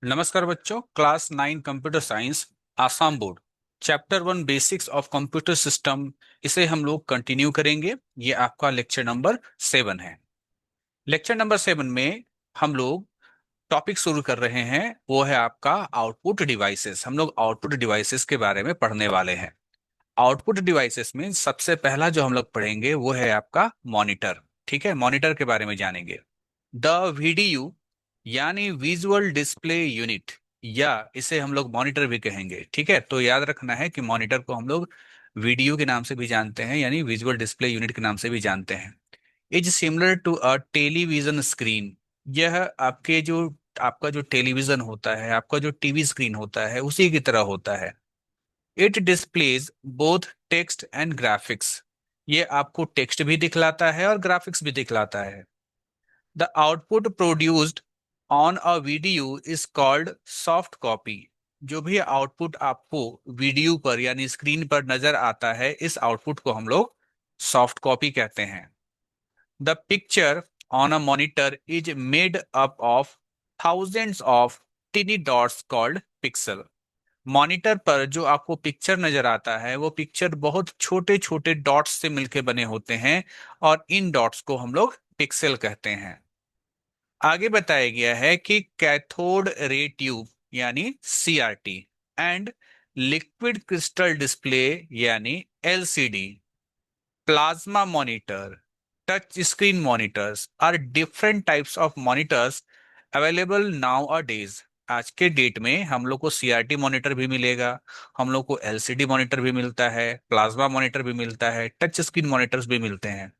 नमस्कार बच्चों, class 9 computer science Assam board chapter 1 basics of computer system. इसे हम लोग कंटिन्यू करेंगे। ये आपका लेक्चर नंबर 7 है। लेक्चर नंबर 7 में हम लोग टॉपिक शुरू कर रहे हैं। वो है आपका आउटपुट डिवाइसेस। हम लोग आउटपुट डिवाइसेस के बारे में पढ़ने वाले हैं। आउटपुट डिवाइसेस में सबसे पहला जो हम लोग पढ़ेंगे वो है आपका मॉनिटर। ठीक है, मॉनिटर के बारे में जानेंगे। द वीडीयू यानी विजुअल डिस्प्ले यूनिट, या इसे हम लोग मॉनिटर भी कहेंगे। ठीक है, तो याद रखना है कि मॉनिटर को हम लोग वीडियो के नाम से भी जानते हैं, यानी विजुअल डिस्प्ले यूनिट के नाम से भी जानते हैं। Is similar to a television screen. यह आपका जो टेलीविजन होता है, आपका जो टीवी स्क्रीन होता है, उसी की तरह होता है। It displays both text and graphics. ये आपको टेक्स्ट भी दिखलाता है और ग्राफिक्स भी दिखलाता है। The output produced on a video is called soft copy. जो भी आउटपुट आपको वीडियो पर यानी स्क्रीन पर नजर आता है, इस आउटपुट को हम लोग सॉफ्ट कॉपी कहते हैं। The picture on a monitor is made up of thousands of टिनी dots called pixel. Monitor पर जो आपको पिक्चर नजर आता है, वो पिक्चर बहुत छोटे छोटे डॉट्स से मिलकर बने होते हैं, और इन डॉट्स को हम लोग पिक्सल कहते हैं। आगे बताया गया है कि कैथोड रे ट्यूब यानी CRT and liquid crystal display यानी LCD, plasma monitor, touch screen monitors are different types of monitors available nowadays. आज के डेट में हम लोग को सीआरटी मॉनिटर भी मिलेगा, हम लोग को एलसीडी मॉनिटर भी मिलता है, प्लाज्मा मॉनिटर भी मिलता है, टच स्क्रीन मॉनिटर्स भी मिलते हैं।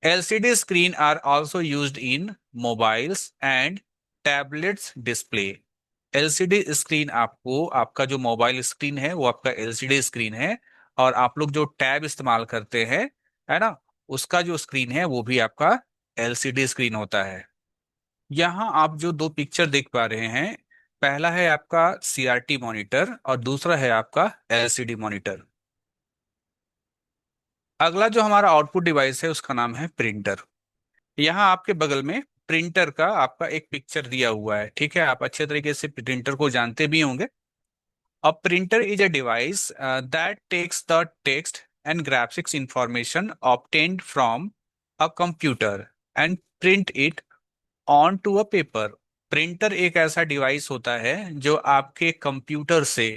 LCD screen are also used in mobiles and tablets display। LCD screen आपको, आपका जो मोबाइल स्क्रीन है वो आपका LCD स्क्रीन है, और आप लोग जो टैब इस्तेमाल करते हैं, है ना, उसका जो स्क्रीन है वो भी आपका LCD स्क्रीन होता है। यहाँ आप जो दो पिक्चर देख पा रहे हैं, पहला है आपका CRT मॉनिटर और दूसरा है आपका LCD मॉनिटर। अगला जो हमारा आउटपुट डिवाइस है उसका नाम है प्रिंटर। यहाँ आपके बगल में प्रिंटर का आपका एक पिक्चर दिया हुआ है। ठीक है, आप अच्छे तरीके से प्रिंटर को जानते भी होंगे। A printer is a device that takes the text and graphics information obtained from a computer and print it on to a paper. Printer एक ऐसा डिवाइस होता है जो आपके कंप्यूटर से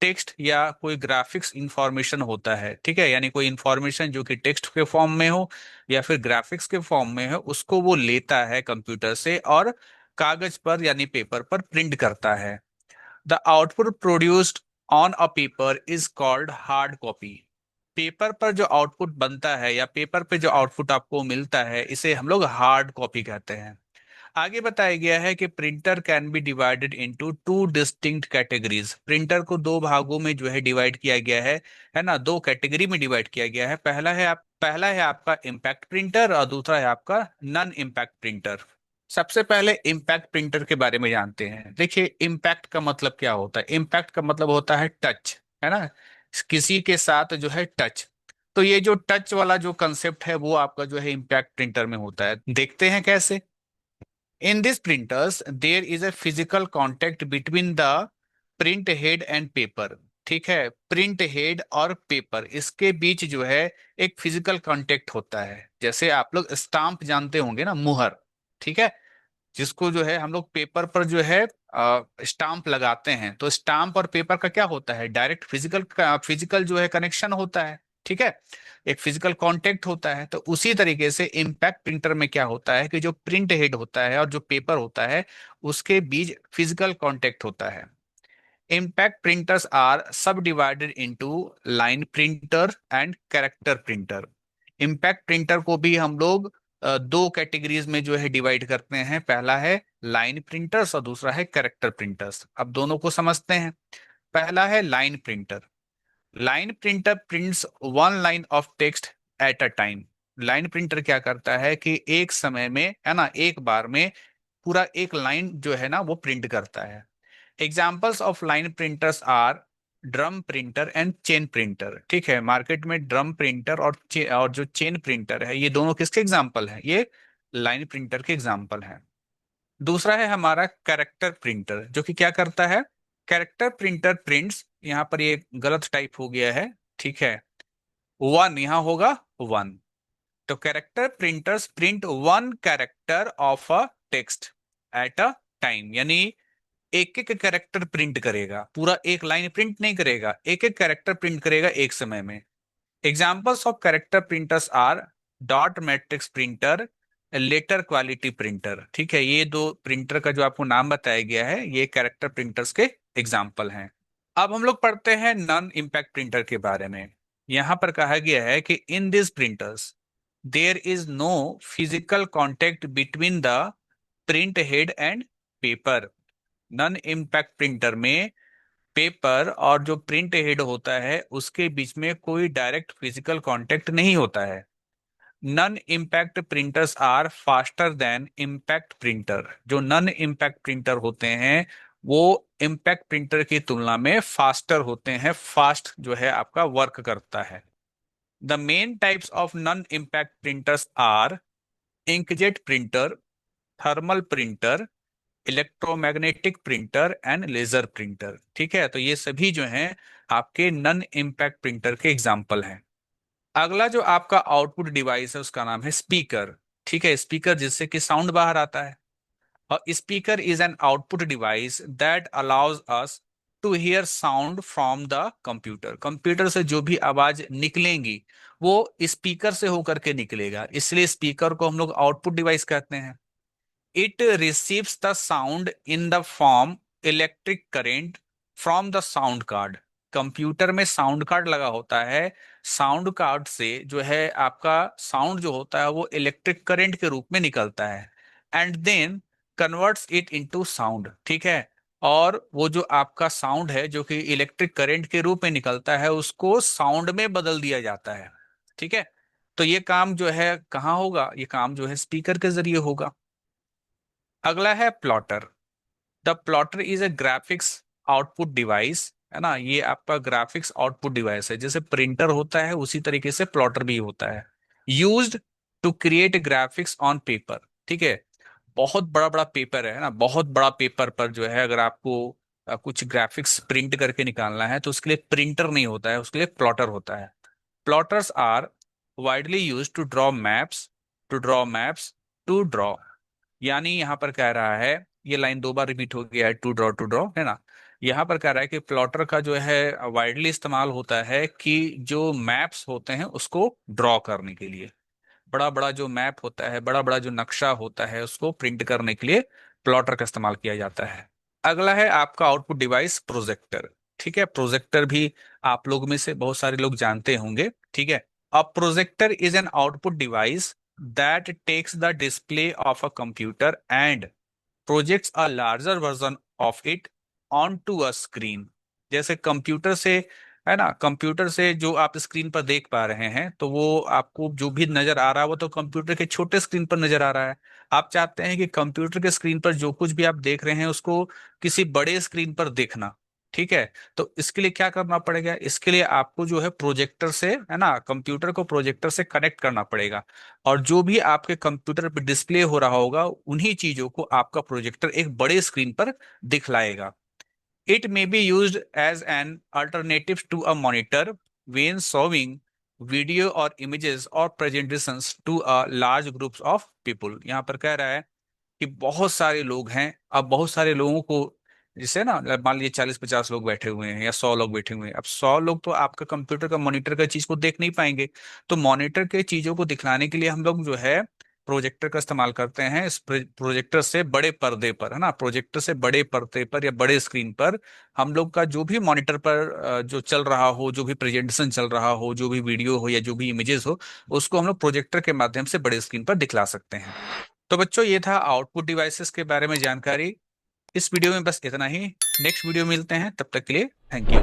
टेक्स्ट या कोई ग्राफिक्स इंफॉर्मेशन होता है। ठीक है, यानी कोई इंफॉर्मेशन जो कि टेक्स्ट के फॉर्म में हो या फिर ग्राफिक्स के फॉर्म में हो, उसको वो लेता है कंप्यूटर से और कागज पर यानी पेपर पर प्रिंट करता है। The output produced on a paper is called hard copy. Paper पर जो आउटपुट बनता है या पेपर पे जो आउटपुट आपको मिलता है, इसे हम लोग हार्ड कॉपी कहते हैं। आगे बताया गया है कि printer can be divided into two distinct categories. Printer को दो भागों में जो है डिवाइड किया गया है ना, दो कैटेगरी में डिवाइड किया गया है। पहला है आपका इम्पैक्ट प्रिंटर और दूसरा है आपका नॉन इम्पैक्ट प्रिंटर। सबसे पहले इम्पैक्ट प्रिंटर के बारे में जानते हैं। देखिए, इम्पैक्ट का मतलब क्या होता है। इम्पैक्ट का मतलब होता है टच, है ना, किसी के साथ जो है टच। तो ये जो टच वाला जो कंसेप्ट है वो आपका जो है इम्पैक्ट प्रिंटर में होता है। देखते हैं कैसे। In these printers, there is a physical contact between the print head and paper। ठीक है, प्रिंट हेड और पेपर, इसके बीच जो है एक फिजिकल कांटेक्ट होता है। जैसे आप लोग स्टाम्प जानते होंगे ना, मुहर। ठीक है, जिसको जो है हम लोग पेपर पर जो है स्टाम्प लगाते हैं, तो स्टाम्प और पेपर का क्या होता है, डायरेक्ट फिजिकल फिजिकल जो है कनेक्शन होता है। ठीक है, एक फिजिकल कांटेक्ट होता है। तो उसी तरीके से इम्पैक्ट प्रिंटर में क्या होता है कि जो प्रिंट हेड होता है और जो पेपर होता है, उसके बीच फिजिकल कांटेक्ट होता है। इम्पैक्ट प्रिंटर्स आर सब divided into line printer and character printer. Impact printer को भी हम लोग दो कैटेगरीज में जो है डिवाइड करते हैं। पहला है लाइन प्रिंटर्स और दूसरा है कैरेक्टर प्रिंटर्स। अब दोनों को समझते हैं। पहला है line printer. Line printer prints one line of text at a time. Line printer क्या करता है कि एक समय में, है ना, एक बार में पूरा एक लाइन जो है ना वो प्रिंट करता है। Examples of line printers are drum printer and chain printer. ठीक है, मार्केट में ड्रम प्रिंटर और जो चेन प्रिंटर है, ये दोनों किसके एग्जाम्पल हैं, ये लाइन प्रिंटर के एग्जाम्पल हैं। दूसरा है हमारा कैरेक्टर प्रिंटर, जो कि क्या करता है, कैरेक्टर प्रिंटर प्रिंट्स, यहाँ पर ये गलत टाइप हो गया है, ठीक है, वन यहाँ होगा वन। तो character printers print one character of a text at a time, यानी एक एक कैरेक्टर प्रिंट करेगा, पूरा एक लाइन प्रिंट नहीं करेगा, एक एक कैरेक्टर प्रिंट करेगा एक समय में। Examples of character printers are dot matrix printer, letter quality printer. ठीक है, ये दो प्रिंटर का जो आपको नाम बताया गया है ये कैरेक्टर प्रिंटर्स के एग्जाम्पल हैं। अब हम लोग पढ़ते हैं नॉन इम्पैक्ट प्रिंटर के बारे में। यहां पर कहा गया है कि in this printers there is no physical contact between the print head and paper. Non impact printer में पेपर और जो प्रिंट हेड होता है उसके बीच में कोई डायरेक्ट फिजिकल कांटेक्ट नहीं होता है। Non impact printers are faster than impact printer. जो नॉन इम्पैक्ट प्रिंटर होते हैं वो इम्पैक्ट प्रिंटर की तुलना में फास्टर होते हैं, फास्ट जो है आपका वर्क करता है। The main types of non impact printers are inkjet printer, thermal printer, electromagnetic printer and laser printer. ठीक है, तो ये सभी जो हैं आपके नॉन इम्पैक्ट प्रिंटर के एग्जाम्पल हैं। अगला जो आपका आउटपुट डिवाइस है उसका नाम है स्पीकर। ठीक है, स्पीकर जिससे कि साउंड बाहर आता है। और speaker is an output device that allows us to hear sound from the computer. Computer से जो भी आवाज निकलेंगी वो स्पीकर से होकर के निकलेगा, इसलिए स्पीकर को हम लोग आउटपुट डिवाइस कहते हैं। It receives the sound in the form electric current from the sound card। Computer में साउंड कार्ड लगा होता है, साउंड कार्ड से जो है आपका साउंड जो होता है वो इलेक्ट्रिक करंट के रूप में निकलता है, and then converts it into sound. ठीक है, और वो जो आपका साउंड है जो कि इलेक्ट्रिक करंट के रूप में निकलता है उसको साउंड में बदल दिया जाता है। ठीक है, तो ये काम जो है कहाँ होगा, ये काम जो है स्पीकर के जरिए होगा। अगला है plotter. The plotter is a graphics output device, है ना, ये आपका ग्राफिक्स आउटपुट डिवाइस है। जैसे प्रिंटर होता है उसी तरीके से प्लॉटर भी होता है। Used to create graphics on paper. ठीक है, बहुत बड़ा बड़ा पेपर है ना, बहुत बड़ा पेपर पर जो है अगर आपको कुछ ग्राफिक्स प्रिंट करके निकालना है तो उसके लिए प्रिंटर नहीं होता है, उसके लिए प्लॉटर होता है। Plotters are widely use to draw maps, to draw maps, to draw, यानी यहाँ पर कह रहा है, ये लाइन दो बार रिपीट हो गया है, टू ड्रॉ है ना। यहाँ पर कह रहा है कि प्लॉटर का जो है वाइडली इस्तेमाल होता है कि जो मैप्स होते हैं उसको ड्रॉ करने के लिए। बड़ा बड़ा जो मैप होता है, बड़ा बड़ा जो नक्शा होता है उसको प्रिंट करने के लिए प्लॉटर का इस्तेमाल किया जाता है। अगला है आपका आउटपुट डिवाइस प्रोजेक्टर। ठीक है, प्रोजेक्टर भी आप लोग में से बहुत सारे लोग जानते होंगे। ठीक है, a projector is an output device that takes the display of a computer and projects a larger version of it on to a screen. जैसे कंप्यूटर से, है ना, कंप्यूटर से जो आप स्क्रीन पर देख पा रहे हैं तो वो आपको जो भी नजर आ रहा है वो तो कंप्यूटर के छोटे स्क्रीन पर नजर आ रहा है। आप चाहते हैं कि कंप्यूटर के स्क्रीन पर जो कुछ भी आप देख रहे हैं उसको किसी बड़े स्क्रीन पर देखना। ठीक है, तो इसके लिए क्या करना पड़ेगा, इसके लिए आपको जो है प्रोजेक्टर से, है ना, कंप्यूटर को प्रोजेक्टर से कनेक्ट करना पड़ेगा, और जो भी आपके कंप्यूटर पर डिस्प्ले हो रहा होगा उन्हीं चीजों को आपका प्रोजेक्टर एक बड़े स्क्रीन पर दिखलाएगा। It may be used as an alternative to a monitor when showing video और इमेजेस और presentations to a large groups of people. यहाँ पर कह रहा है कि बहुत सारे लोग हैं, अब बहुत सारे लोगों को, जैसे ना मान लीजिए 40-50 लोग बैठे हुए हैं या 100 लोग बैठे हुए हैं, अब 100 लोग तो आपका कंप्यूटर का मॉनिटर का चीज को देख नहीं पाएंगे। तो मॉनिटर के चीजों को दिखलाने के लिए हम लोग जो है प्रोजेक्टर का इस्तेमाल करते हैं। इस प्रोजेक्टर से बड़े पर्दे पर, है ना, प्रोजेक्टर से बड़े पर्दे पर या बड़े स्क्रीन पर हम लोग का जो भी मॉनिटर पर जो चल रहा हो, जो भी प्रेजेंटेशन चल रहा हो, जो भी वीडियो हो या जो भी इमेजेस हो, उसको हम लोग प्रोजेक्टर के माध्यम से बड़े स्क्रीन पर दिखला सकते हैं। तो बच्चों ये था आउटपुट डिवाइसेस के बारे में जानकारी। इस वीडियो में बस इतना ही। नेक्स्ट वीडियो मिलते हैं, तब तक के लिए थैंक यू।